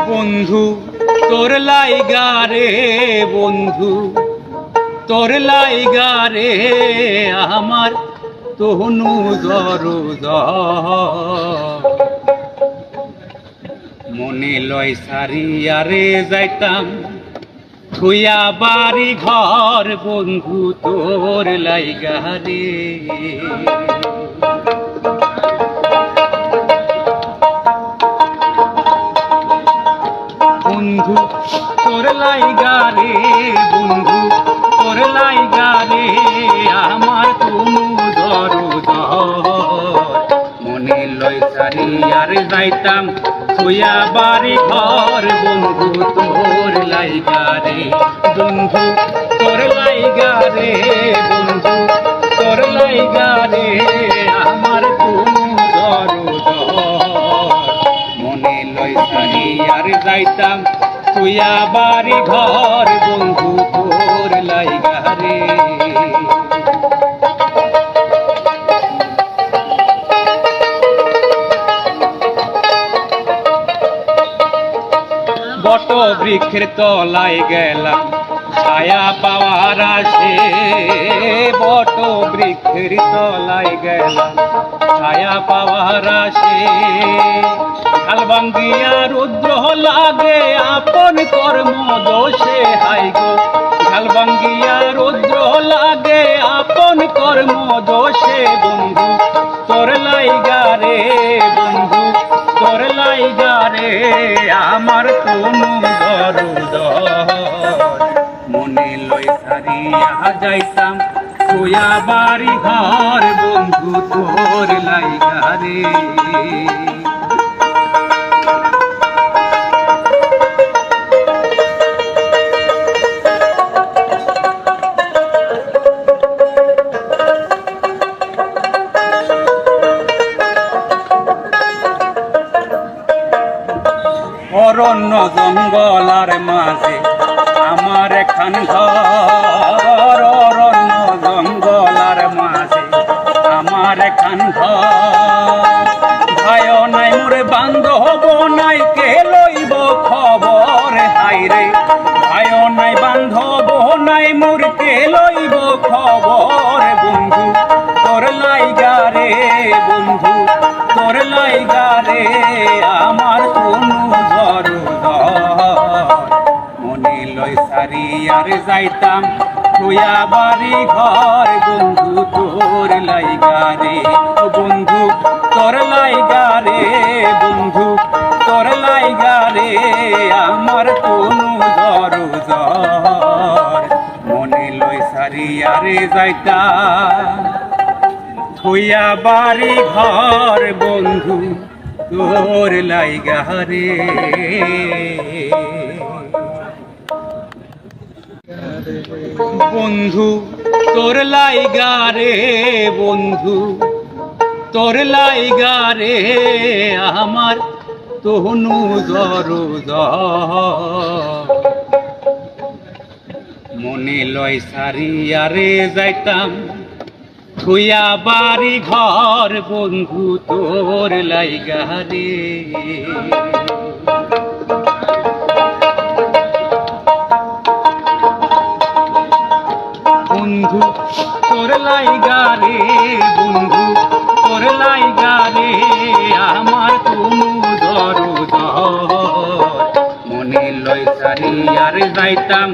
বন্ধু তোর লাইগা রে বন্ধু তোর লাইগা রে আমার তনু দরদ মনে লয় সারিয়া রে যাইতাম থুইয়া বাড়ি ঘর বন্ধু তোর লাইগা রে বন্ধু তোর লাইগা রে বন্ধু তোর লাইগা রে আমার তনু দরদ মনে লয় সারিয়া রে যাইতাম থুইয়া বাড়ি ঘর বন্ধু তোর লাইগা রে বন্ধু তোর লাইগা রে বন্ধু তোর লাইগা রে আমার তনু দরদ মনে লয় সারিয়া রে যাইতাম থুইয়া বাড়ি ঘর বন্ধু তোর লাইগা রে বট বৃক্ষের তলায় গেলাম ছায়া পাওয়ার আসে বট বৃক্ষের তলায় গেলাম ছায়া পাওয়ার আসে ঢাল ভাঙ্গিয়া রুদ্র লাগে আপন কর্ম দোষে হাই গো ঢাল ভাঙ্গিয়া রুদ্র লাগে আপন কর্ম দোষে বন্ধু তোর লাইগা রে বন্ধু তোর লাইগা রে আমার তনু দরদ মনে লয় সারিয়া যাইতাম থুইয়া বাড়ি ঘর বন্ধু তোর লাইগা রে অরণ্য জঙ্গলার মাঝে আমার এখান ঘর অরণ্য জঙ্গলার মাঝে আমার এখান ঘর ভাই নাই মোরে বান্ধব নাই কে লইব খবর হাইরে ভাই নাই বান্ধব নাই মোর কে লইব খবর বন্ধু তোর লাইগা রে বন্ধু তোর লাইগা রে আমার তনু দরদ মনে লয় সারিয়া রে যাইতাম থুইয়া বাড়ি ঘর বন্ধু তোর লাইগা রে বন্ধু তোর লাইগা রে বন্ধু তোর লাইগা রে আমার তনু দরদ মনে লয় সারিয়া রে যাইতাম থুইয়া বাড়ি ঘর বন্ধু তোর লাইগা রে বন্ধু তোর লাইগা রে বন্ধু তোর লাইগা রে আমার তনু দরদ মনে লয় সারিয়া রে যাইতাম থুইয়া বাড়ি ঘর বন্ধু তোর লাইগা রে বন্ধু তোর লাইগা রে বন্ধু তোর লাইগা রে আমার তনু দরদ মনে লয় সারিয়া রে যাইতাম